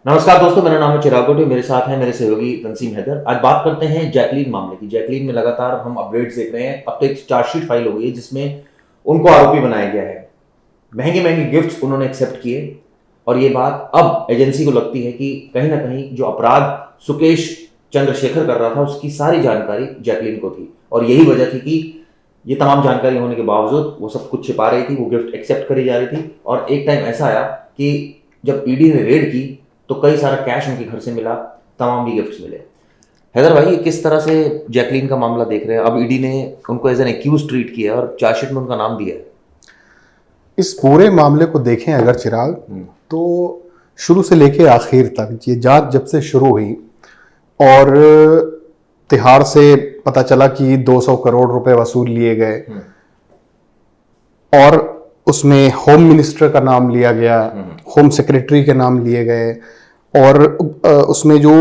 नमस्कार दोस्तों, मेरा नाम है चिराग गोटी। मेरे साथ हैं मेरे सहयोगी तंसीम हैदर। आज बात करते हैं जैकलीन मामले की। जैकलीन में लगातार हम अपडेट्स देख रहे हैं। अब तो एक चार्जशीट फाइल हो गई है जिसमें उनको आरोपी बनाया गया है। महंगे महंगे गिफ्ट्स उन्होंने एक्सेप्ट किए और ये बात अब एजेंसी को लगती है कि कहीं ना कहीं जो अपराध सुकेश चंद्रशेखर कर रहा था उसकी सारी जानकारी जैकलीन को थी और यही वजह थी कि ये तमाम जानकारी होने के बावजूद वो सब कुछ छिपा रही थी, वो गिफ्ट एक्सेप्ट करी जा रही थी। और एक टाइम ऐसा आया कि जब ईडी ने रेड की तो कई सारा कैश उनके घर से मिला, तमाम भी गिफ्ट्स मिले। हैदर भाई, ये किस तरह से जैकलीन का मामला देख रहे हैं? अब ईडी ने उनको एज एन एक्यूज ट्रीट किया है और चार्जशीट में उनका नाम दिया है। इस पूरे मामले को देखें अगर चिराग, तो शुरू से लेके आखिर तक ये जांच जब से शुरू हुई और तिहाड़ से पता चला कि 200 करोड़ रुपए वसूल लिए गए और उसमें होम मिनिस्टर का नाम लिया गया, होम सेक्रेटरी के नाम लिए गए और उसमें जो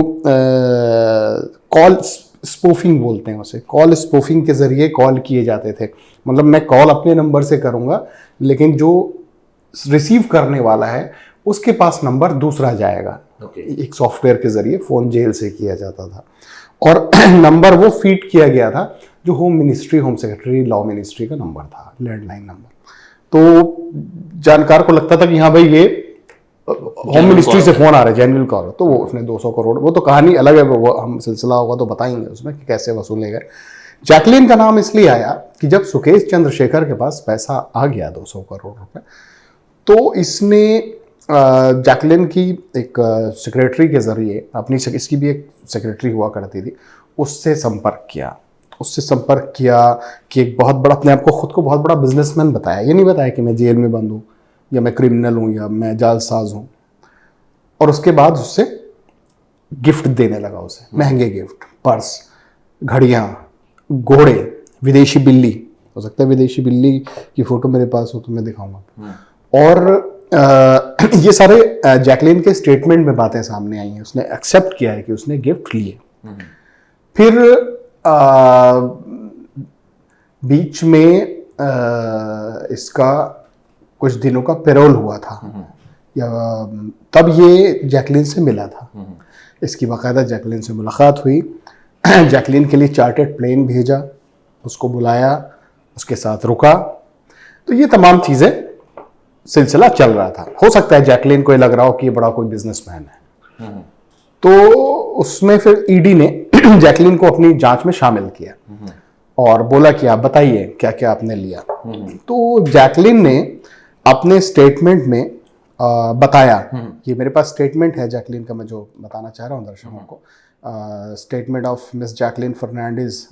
कॉल स्पूफिंग बोलते हैं उसे, कॉल स्पूफिंग के जरिए कॉल किए जाते थे। मतलब मैं कॉल अपने नंबर से करूंगा लेकिन जो रिसीव करने वाला है उसके पास नंबर दूसरा जाएगा। एक सॉफ्टवेयर के जरिए फोन जेल से किया जाता था और नंबर वो फीड किया गया था जो home ministry, home secretary, law ministry का नंबर था, लैंडलाइन नंबर। तो जानकार को लगता था कि हाँ भाई ये होम मिनिस्ट्री से फोन आ रहा है, जेन्युइन कॉल। तो वो उसने 200 करोड़, वो तो कहानी अलग है, वो हम सिलसिला होगा तो बताएंगे उसमें कि कैसे वसूले गए। जैकलीन का नाम इसलिए आया कि जब सुकेश चंद्रशेखर के पास पैसा आ गया 200 करोड़ रुपए, तो इसने जैकलीन की एक सेक्रेटरी के जरिए अपनी, इसकी भी एक सेक्रेटरी हुआ करती थी, उससे संपर्क किया कि एक बहुत बड़ा, अपने आप को खुद को बहुत बड़ा बिजनेसमैन बताया। ये नहीं बताया कि मैं जेल में बंद हूँ या मैं क्रिमिनल हूँ या मैं जालसाज हूँ। और उसके बाद उससे गिफ्ट देने लगा, उसे महंगे गिफ्ट, पर्स, घड़ियाँ, घोड़े, विदेशी बिल्ली, हो सकता है विदेशी बिल्ली की फोटो मेरे पास हो तो मैं दिखाऊंगा। और ये सारे जैकलीन के स्टेटमेंट में बातें सामने आई हैं। उसने एक्सेप्ट किया है कि उसने गिफ्ट लिए। फिर बीच में इसका कुछ दिनों का पैरोल हुआ था या तब ये जैकलीन से मिला था। इसकी बाकायदा जैकलीन से मुलाकात हुई, जैकलीन के लिए चार्टर्ड प्लेन भेजा, उसको बुलाया, उसके साथ रुका। तो ये तमाम चीज़ें सिलसिला चल रहा था। हो सकता है जैकलीन को ये लग रहा हो कि ये बड़ा कोई बिजनेसमैन है। तो उसमें फिर ईडी ने जैकलीन को अपनी जांच में शामिल किया और बोला कि आप बताइए क्या क्या आपने लिया। तो जैकलीन ने अपने स्टेटमेंट में बताया, ये मेरे पास स्टेटमेंट है जैकलीन का, मैं जो बताना चाह रहा हूँ दर्शकों को। Statement of miss Jacqueline Fernandez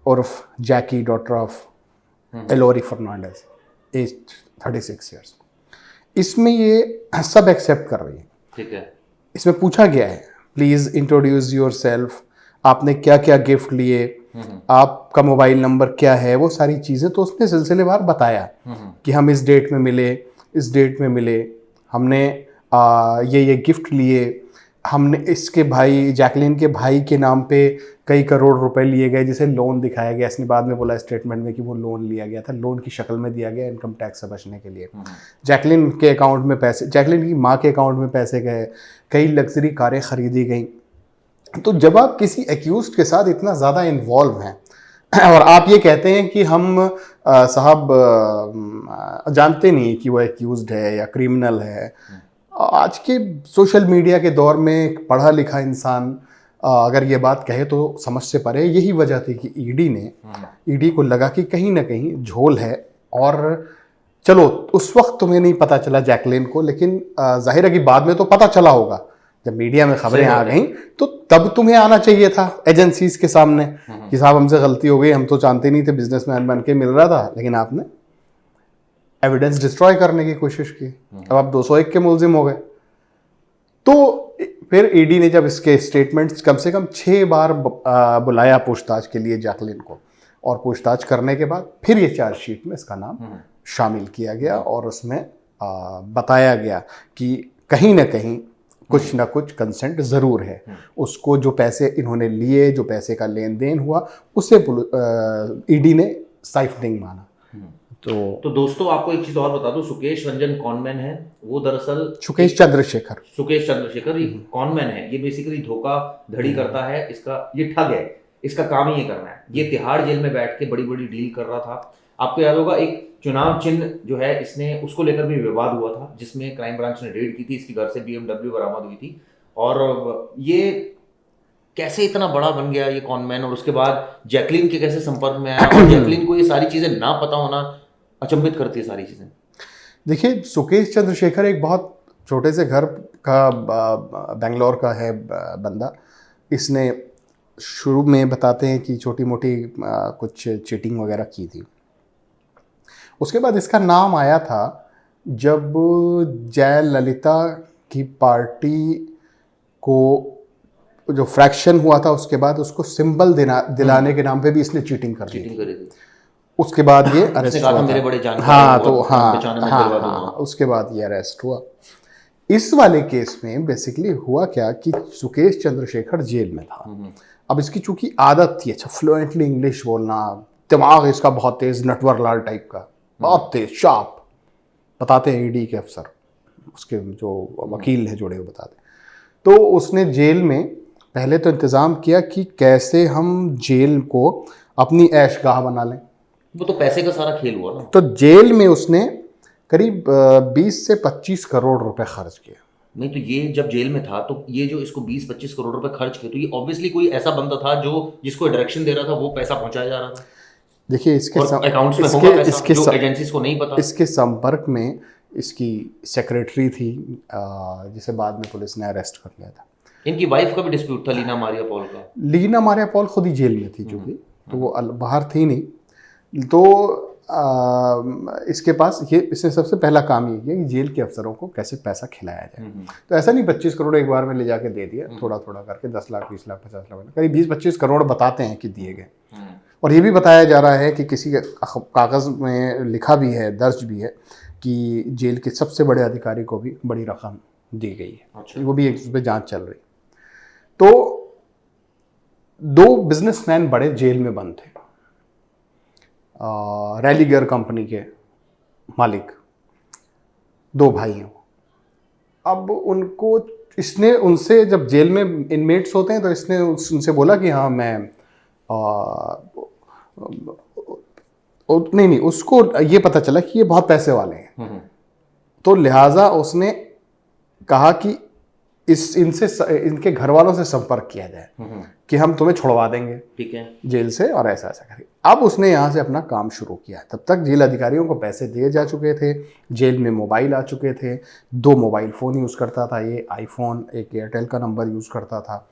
उर्फ Jackie, daughter of Elroy Fernandez, age 36 years. इसमें ये सब एक्सेप्ट कर रही है। ठीक है। इसमें पूछा गया है प्लीज इंट्रोड्यूस योर सेल्फ, आपने क्या क्या गिफ्ट लिए, आपका मोबाइल नंबर क्या है, वो सारी चीज़ें। तो उसने सिलसिलेवार बताया कि हम इस डेट में मिले, इस डेट में मिले, हमने ये गिफ्ट लिए, हमने इसके भाई, जैकलीन के भाई के नाम पे कई करोड़ रुपए लिए गए, जिसे लोन दिखाया गया। इसने बाद में बोला स्टेटमेंट में कि वो लोन लिया गया था, लोन की शक्ल में दिया गया इनकम टैक्स से बचने के लिए। जैकलीन के अकाउंट में पैसे, जैकलीन की माँ के अकाउंट में पैसे गए, कई लग्जरी कारें खरीदी गई। तो जब आप किसी एक्यूज्ड के साथ इतना ज़्यादा इन्वॉल्व हैं और आप ये कहते हैं कि हम साहब जानते नहीं कि वो एक्यूज्ड है या क्रिमिनल है। आज के सोशल मीडिया के दौर में एक पढ़ा लिखा इंसान अगर ये बात कहे तो समझ से परे। यही वजह थी कि ईडी को लगा कि कहीं ना कहीं झोल है। और चलो उस वक्त तुम्हें नहीं पता चला जैकलीन को, लेकिन जाहिर है कि बाद में तो पता चला होगा जब मीडिया में खबरें आ गई। तो तब तुम्हें आना चाहिए था एजेंसीज के सामने कि साहब हमसे गलती हो गई, हम तो जानते नहीं थे, बिजनेसमैन बन के मिल रहा था, लेकिन आपने एविडेंस डिस्ट्रॉय करने की कोशिश की। अब आप 201 के मुलजिम हो गए। तो फिर ईडी ने जब इसके स्टेटमेंट्स कम से कम 6 बार बुलाया पूछताछ के लिए जैकलीन को, और पूछताछ करने के बाद फिर ये चार्जशीट में इसका नाम शामिल किया गया और उसमें बताया गया कि कहीं ना कहीं कुछ ना कुछ कंसेंट ज़रूर है। उसको जो पैसे इन्होंने लिए, जो पैसे का लेन देन हुआ, उसे ईडी ने साइफनिंग माना, तो दोस्तों आपको एक चीज और बता दूं, सुकेश रंजन कॉनमैन है, वो दरअसल सुकेश चंद्रशेखर ये कॉनमैन है, ये बेसिकली धोखाधड़ी करता है, इसका ये ठग है, इसका काम ही ये करना है। ये तिहाड़ जेल में बैठ के बड़ी बड़ी डील कर रहा था। आपको याद होगा एक चुनाव चिन्ह जो है इसने, उसको लेकर भी विवाद हुआ था, जिसमें क्राइम ब्रांच ने रेड की थी, इसके घर से BMW बरामद हुई थी। और ये कैसे इतना बड़ा बन गया ये कॉनमैन, और उसके बाद जैकलीन के कैसे संपर्क में आया, और जैकलीन को ये सारी चीजें ना पता होना अचंभित करती है सारी चीजें। देखिए, सुकेश चंद्रशेखर एक बहुत छोटे से घर का बेंगलोर का है बंदा। इसने शुरू में बताते हैं कि छोटी मोटी कुछ चीटिंग वगैरह की थी। उसके बाद इसका नाम आया था जब जयललिता की पार्टी को जो फ्रैक्शन हुआ था, उसके बाद उसको सिंबल दिलाने के नाम पे भी इसने चीटिंग कर दी थी। उसके बाद ये अरेस्ट हुआ मेरे बड़े जानकार हाँ, तो हाँ, उसके बाद ये अरेस्ट हुआ। इस वाले केस में बेसिकली हुआ क्या कि सुकेश चंद्रशेखर जेल में था। अब इसकी चूंकि आदत थी अच्छा फ्लुएंटली इंग्लिश बोलना, दिमाग इसका बहुत तेज, नटवर लाल टाइप का, बहुत तेज शार्प, बताते हैं ईडी के अफसर, उसके जो वकील है जुड़े, वो बताते। तो उसने जेल में पहले तो इंतज़ाम किया कि कैसे हम जेल को अपनी ऐशगाह बना लें। वो तो पैसे का सारा खेल हुआ ना। तो जेल में उसने करीब 20 से 25 करोड़ रुपए खर्च किए। नहीं तो ये जब जेल में था तो ये जो इसको 20-25 करोड़ रुपए खर्च किए, तो ये ऑब्वियसली कोई ऐसा बंदा था जो जिसको डायरेक्शन दे रहा था, वो पैसा पहुंचाया जा रहा था। देखिए इसके अकाउंट्स में होगा पैसा जो एजेंसीज को नहीं पता। इसके संपर्क में इसकी सेक्रेटरी थी, जिसे बाद में पुलिस ने अरेस्ट कर लिया था। इनकी वाइफ का भी डिस्प्यूट था, लीना मारिया पॉल का। लीना मारिया पॉल खुद ही जेल में थी क्योंकि, तो वो बाहर थी नहीं। तो इसके पास ये, इसने सबसे पहला काम ये किया कि जेल के अफसरों को कैसे पैसा खिलाया जाए। तो ऐसा नहीं 25 करोड़ एक बार में ले जाके दे दिया, थोड़ा थोड़ा करके 10 लाख 20 लाख 50 लाख करीब 20-25 करोड़ बताते हैं कि दिए गए। और ये भी बताया जा रहा है कि किसी कागज़ में लिखा भी है, दर्ज भी है कि जेल के सबसे बड़े अधिकारी को भी बड़ी रकम दी गई है। अच्छा। वो भी एक उस पर जाँच चल रही। तो 2 बिजनेसमैन बड़े जेल में बंद थे, रैलीगर कंपनी के मालिक, 2 भाई हैं। अब उनको इसने, उनसे जब जेल में इनमेट्स होते हैं तो इसने उनसे बोला कि हाँ मैं नहीं, उसको ये पता चला कि ये बहुत पैसे वाले हैं, तो लिहाजा उसने कहा कि इनके घर वालों से संपर्क किया जाए कि हम तुम्हें छुड़वा देंगे, ठीक है, जेल से, और ऐसा ऐसा करें। अब उसने यहाँ से अपना काम शुरू किया। तब तक जेल अधिकारियों को पैसे दिए जा चुके थे, जेल में मोबाइल आ चुके थे, 2 मोबाइल फ़ोन यूज़ करता था ये, आईफोन, एक एयरटेल का नंबर यूज़ करता था,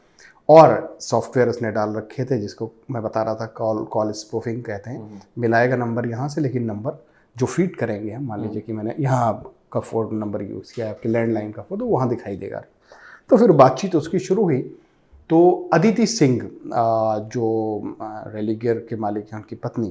और सॉफ्टवेयर उसने डाल रखे थे जिसको मैं बता रहा था कॉल स्पूफिंग कहते हैं। मिलाएगा नंबर यहाँ से, लेकिन नंबर जो फीड करेंगे हम, मान लीजिए कि मैंने यहाँ का फ़ोन नंबर यूज़ किया, आपके लैंडलाइन का फ़ोन, तो वहाँ दिखाई देगा। तो फिर बातचीत उसकी शुरू हुई। तो अदिति सिंह जो रेलीगर के मालिक हैं, उनकी पत्नी,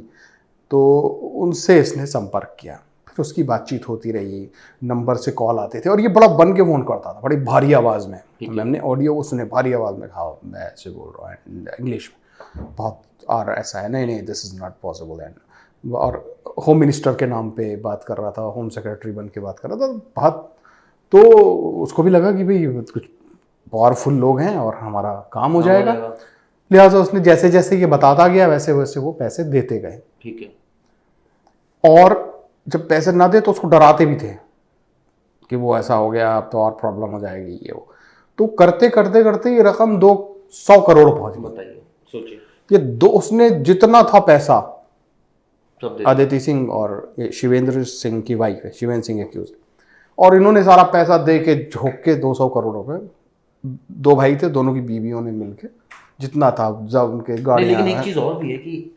तो उनसे इसने संपर्क किया। फिर उसकी बातचीत होती रही, नंबर से कॉल आते थे, और ये बड़ा बन के फ़ोन करता था, बड़ी भारी आवाज़ में। मैंने ऑडियो को सुने, भारी आवाज़ में, हाँ मैं ऐसे बोल रहा हूँ इंग्लिश में बहुत, और ऐसा है, नहीं this is not possible, and और होम मिनिस्टर के नाम पे बात कर रहा था, होम सेक्रेटरी बन के बात कर रहा था बहुत। तो उसको भी लगा कि भाई कुछ पावरफुल लोग हैं और हमारा काम हो जाएगा। लिहाजा उसने जैसे जैसे ये बताता गया वैसे वैसे वो पैसे देते गए। ठीक है। और जब पैसे ना दे तो उसको डराते भी थे कि वो ऐसा हो गया, अब तो और प्रॉब्लम हो जाएगी ये वो। तो करते करते करते ये रकम 200 करोड़ पहुंच गई। बताइए, सोचिए, ये उसने जितना था पैसा, अदिति सिंह और ये शिवेंद्र सिंह की वाइफ है, शिवेंद्र सिंह एक्यूज, और इन्होंने सारा पैसा दे के झोंक के 200 करोड़ रुपए, 2 भाई थे, दोनों की बीवियों ने मिलके जितना था, जब उनके गाड़ी। लेकिन एक चीज और भी है कि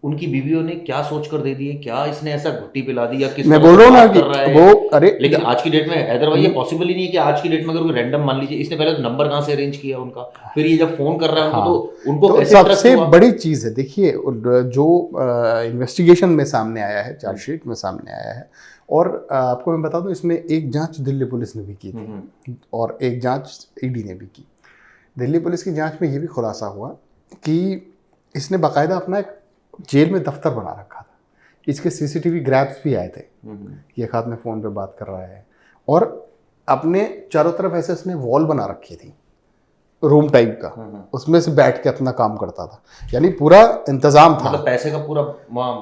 उनकी बीवियों ने क्या सोच कर दे दिए, क्या इसने ऐसा घुट्टी पिला दी, या किस, मैं बोल रहा हूँ ना कि वो, अरे लेकिन आज की डेट में हैदराबाद ये पॉसिबल ही नहीं है कि आज की डेट में अगर कोई रैंडम, मान लीजिए इसने पहले तो नंबर कहाँ से अरेंज किया उनका, फिर ये जब फोन कर रहा है उनको, तो उनको तो सबसे बड़ी चीज है, देखिए जो इन्वेस्टिगेशन में सामने आया है, चार्जशीट में सामने आया है, और आपको मैं बता दूं इसमें एक जांच दिल्ली पुलिस ने भी की थी और एक जांच ईडी ने भी की। दिल्ली पुलिस की जांच में ये भी खुलासा हुआ कि इसने बाकायदा अपना एक जेल में दफ्तर बना रखा था इसके सीसीटीवी ग्रैब्स भी आए थे। ये एक हाथ में फ़ोन पे बात कर रहा है और अपने चारों तरफ ऐसे उसने वॉल बना रखी थी रूम टाइप का, उसमें से बैठ के अपना काम करता था, यानी पूरा इंतजाम था, मतलब पैसे का पूरा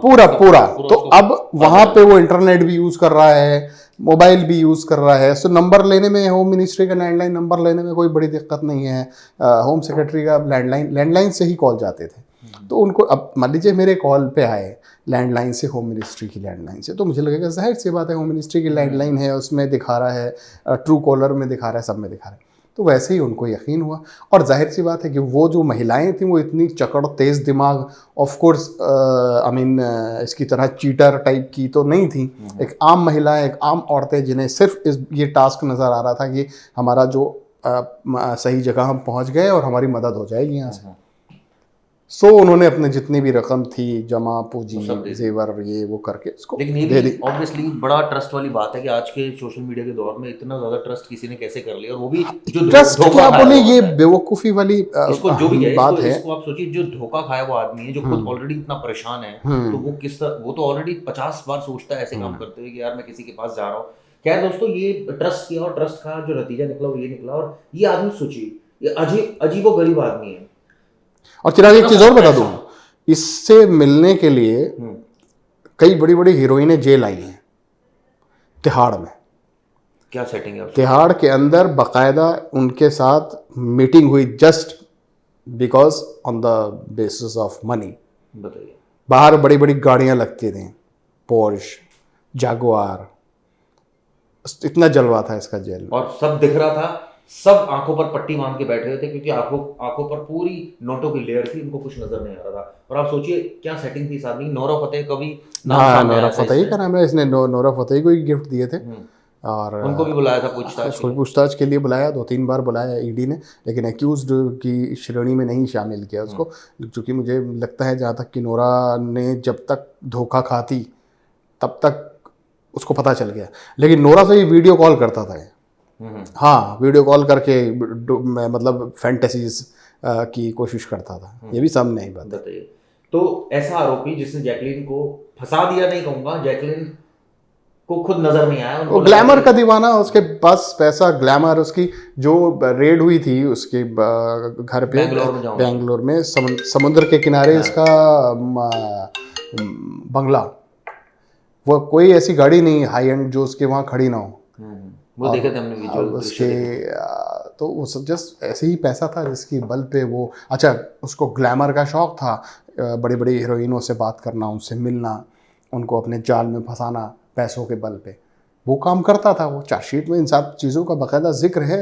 पूरा। तो अब वहां पे वो इंटरनेट भी यूज कर रहा है, मोबाइल भी यूज कर रहा है। सो नंबर लेने में, होम मिनिस्ट्री का लैंडलाइन नंबर लेने में कोई बड़ी दिक्कत नहीं है। होम सेक्रेटरी का लैंडलाइन से ही कॉल जाते थे। तो उनको अब मान लीजिए मेरे कॉल पे आए लैंडलाइन से, होम मिनिस्ट्री की लैंडलाइन से, तो मुझे लगेगा जाहिर सी बात है होम मिनिस्ट्री की लैंडलाइन है, उसमें दिखा रहा है, ट्रू कॉलर में दिखा रहा है, सब में दिखा रहा है। तो वैसे ही उनको यकीन हुआ। और जाहिर सी बात है कि वो जो महिलाएं थी वो इतनी चकड़ तेज़ दिमाग, ऑफ कोर्स आई मीन इसकी तरह चीटर टाइप की तो नहीं थी। एक आम महिलाएं, एक आम औरतें जिन्हें सिर्फ ये टास्क नज़र आ रहा था कि हमारा जो सही जगह हम पहुंच गए और हमारी मदद हो जाएगी यहाँ से। सो उन्होंने अपने जितनी भी रकम थी, जमा पूंजी, जेवर, ये वो करके इसको लेकिन ये भी ऑब्वियसली बड़ा ट्रस्ट वाली बात है कि आज के सोशल मीडिया के दौर में इतना ज्यादा ट्रस्ट किसी ने कैसे कर लिया, और वो भी जो ट्रस्ट क्या बोले, ये बेवकूफ़ी वाली इसको जो भी है, बात है। इसको आप सोचिए, जो धोखा खाया वो आदमी है, जो खुद ऑलरेडी इतना परेशान है, तो वो वो तो ऑलरेडी 50 बार सोचता है ऐसे काम करते हुए कि यार मैं किसी के पास जा रहा हूँ। खैर दोस्तों, ये ट्रस्ट किया और ट्रस्ट का जो नतीजा निकला वो ये निकला। और ये आदमी सोचिए, ये अजीबो गरीब आदमी है। और चिराग एक चीज और बता दूं, इससे मिलने के लिए कई बड़ी बड़ी हीरोइनें जेल आई हैं तिहाड़ में। क्या सेटिंग है? तिहाड़ के अंदर बाकायदा उनके साथ मीटिंग हुई just because on the basis of money. बताइए। बाहर बड़ी बड़ी गाड़ियां लगती थी, पोर्श, जागुआर, इतना जलवा था इसका जेल में। और सब दिख रहा था, सब आंखों पर पट्टी बांध के बैठे हुए थे, क्योंकि आंखों पर पूरी नोटों की लेयर थी, उनको कुछ नजर नहीं आ रहा था। और आप सोचिए क्या सेटिंग थी इस आदमी। नोरा फतेही कभी नोरा फतेही का नाम है, इसने नोरा फतेही को ही गिफ्ट दिए थे और उनको भी बुलाया था पूछताछ के लिए बुलाया, 2-3 बार बुलाया ईडी ने, लेकिन एक्यूज्ड की श्रेणी में नहीं शामिल किया उसको। क्योंकि मुझे लगता है जहाँ तक कि नोरा ने जब तक धोखा खाती तब तक उसको पता चल गया, लेकिन नोरा से ही वीडियो कॉल करता था। हाँ, वीडियो कॉल करके मतलब फैंटेसीज की कोशिश करता था। ये भी सामने आई बात। बताइए। तो ऐसा आरोपी जिसने जैकलीन को फंसा दिया, नहीं कहूंगा, जैकलीन को खुद नजर नहीं आया, वो ग्लैमर का दीवाना, उसके पास पैसा, ग्लैमर। उसकी जो रेड हुई थी उसके घर पे बेंगलोर में समुद्र के किनारे इसका बंगला, वो कोई ऐसी गाड़ी नहीं हाई एंड जो उसके वहाँ खड़ी ना हो। वो देखे थे हमने विजुअल उसके, तो वो सब जस्ट ऐसे ही पैसा था जिसकी बल पे वो, अच्छा उसको ग्लैमर का शौक था, बड़ी बड़ी हीरोइनों से बात करना, उनसे मिलना, उनको अपने जाल में फंसाना पैसों के बल पे, वो काम करता था। वो चार्जशीट में इन सब चीज़ों का बाकायदा जिक्र है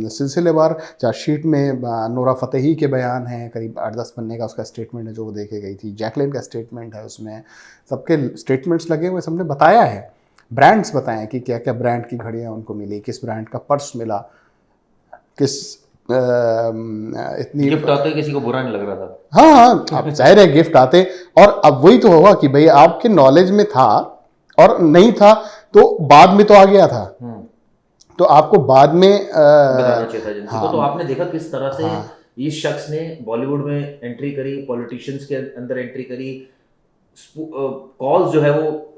सिलसिलेवार। चार्जशीट में नोरा फतेही के बयान हैं, करीब 8-10 पन्ने का उसका स्टेटमेंट है जो वो देके गई थी। जैकलीन का स्टेटमेंट है, उसमें सबके स्टेटमेंट्स लगे हुए, सबने बताया है, ब्रांड्स बताएं कि क्या क्या ब्रांड की घड़ियाँ उनको मिली, किस ब्रांड का पर्स मिला, किस इतनी गिफ्ट आते किसी को बुरा नहीं लग रहा था। हाँ, अब जाहिर है गिफ्ट आते। और अब वही तो होगा कि भाई आपके नॉलेज में था और नहीं था तो बाद में तो आ गया था, तो आपको बाद में बताना चाहिए था एजेंसी को। तो आपने देखा किस तरह से इस शख्स ने बॉलीवुड में एंट्री करी, पॉलिटिशियंस के अंदर एंट्री करी, कॉल्स जो है वो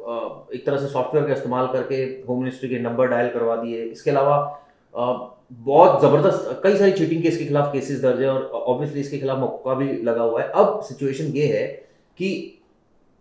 एक तरह से सॉफ्टवेयर का इस्तेमाल करके होम मिनिस्ट्री के नंबर डायल करवा दिए। इसके अलावा बहुत ज़बरदस्त कई सारी चीटिंग के इसके खिलाफ केसेस दर्ज है, और ऑब्वियसली इसके खिलाफ मौका भी लगा हुआ है। अब सिचुएशन ये है कि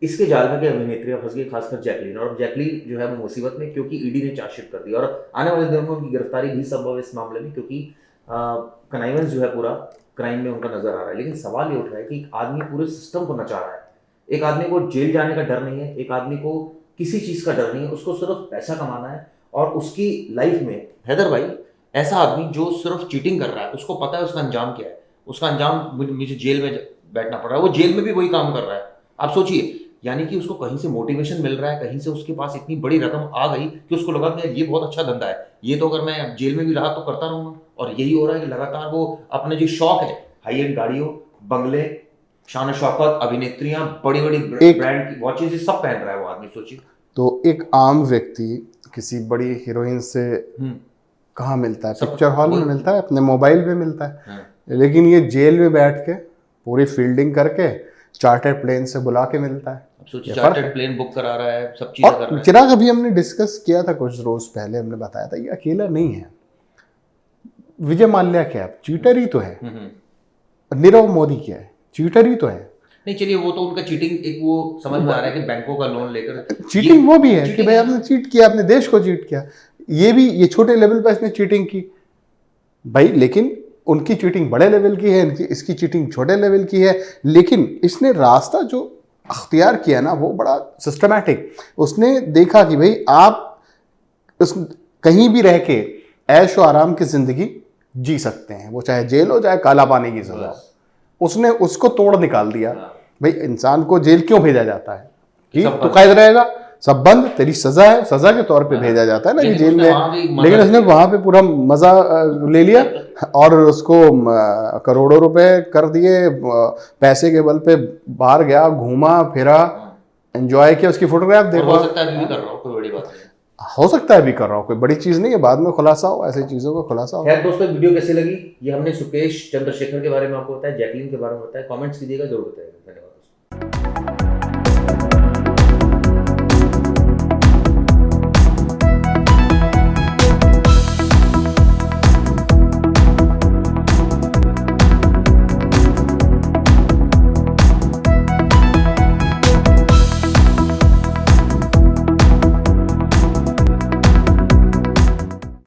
इसके जाल में क्या अभिनेत्रियां फंस गई, खासकर जैकलीन। और जैकलीन जो है वो मुसीबत में, क्योंकि ईडी ने चार्जशीट कर दी और आने वाले दिनों में उनकी गिरफ्तारी भी संभव है इस मामले में, क्योंकि कनाइवेंस जो है पूरा क्राइम में उनका नजर आ रहा है। लेकिन सवाल ये उठ रहा है कि आदमी पूरे सिस्टम को नचा रहा है। एक आदमी को जेल जाने का डर नहीं है, एक आदमी को किसी चीज का डर नहीं है, उसको सिर्फ पैसा कमाना है। और उसकी लाइफ में हैदर भाई ऐसा आदमी जो सिर्फ चीटिंग कर रहा है, उसको पता है उसका अंजाम क्या है, उसका अंजाम मुझे जेल में बैठना पड़ रहा है, वो जेल में भी वही काम कर रहा है। आप सोचिए, यानी कि उसको कहीं से मोटिवेशन मिल रहा है, कहीं से उसके पास इतनी बड़ी रकम आ गई कि उसको लगा कि ये बहुत अच्छा धंधा है, ये तो अगर मैं जेल में भी रहा तो करता रहूंगा। और यही हो रहा है कि लगातार वो अपने जो शौक है, हाई एंड गाड़ियों, बंगले, शान शौकत, अभिनेत्रियां, बड़ी बड़ी ब्रांड की वॉचेस, ये सब पहन रहा है वो आदमी। सोचिए, तो एक आम व्यक्ति किसी बड़ी हीरोइन से कहाँ मिलता है? पिक्चर हॉल में मिलता है, अपने मोबाइल पे मिलता है। लेकिन ये जेल में बैठ के पूरी फील्डिंग करके चार्टर्ड प्लेन से बुला के मिलता है। सोचिए ये फर्क चार्टर्ड है। प्लेन बुक करा रहा है, सब चीजें कर रहा और है। चिराग अभी हमने डिस्कस किया था कुछ रोज पहले, हमने बताया था ये अकेला नहीं है। विजय माल्या क्या है, चीटर ही तो है। नीरव मोदी क्या है, चीटर ही तो है। नहीं चलिए वो तो उनका चीटिंग एक वो समझ में आ रहा है कि बैंकों का लोन लेकर चीटिंग वो भी है कि cheating भाई है। आपने चीट किया, अपने देश को चीट किया। ये भी, ये छोटे लेवल पर इसने चीटिंग की भाई, लेकिन उनकी चीटिंग बड़े लेवल की है, इसकी चीटिंग छोटे लेवल की है। लेकिन इसने रास्ता जो अख्तियार किया ना वो बड़ा सिस्टमैटिक। उसने देखा कि भाई आप उस कहीं भी रह के ऐश और आराम की जिंदगी जी सकते हैं, वो चाहे जेल हो चाहे काला पानी की सजा हो। उसने उसको तोड़ निकाल दिया। भाई इंसान को जेल क्यों भेजा जाता है कि सब तू कैद रहेगा, सब बंद, तेरी सजा है, सजा के तौर पे भेजा जाता है ना कि लेकिन जेल उसने वहाँ भी में। मजा लेकिन उसने लिया। वहां पे पूरा मजा ले लिया और उसको करोड़ों रुपए कर दिए, पैसे के बल पे बाहर गया, घूमा फिरा, एंजॉय किया, उसकी फोटोग्राफ और देखो। हो सकता है अभी भी कर रहा हूँ, कोई बड़ी बात नहीं। हो सकता है अभी कर रहा हूँ, कोई बड़ी चीज नहीं है, बाद में खुलासा हो, ऐसी चीजों का खुलासा हो। खैर दोस्तों वीडियो कैसी लगी, ये हमने सुकेश चंद्रशेखर के बारे में आपको बताया, जैकलीन के बारे में बताया, कमेंट्स कीजिएगा, जरूर बताइएगा।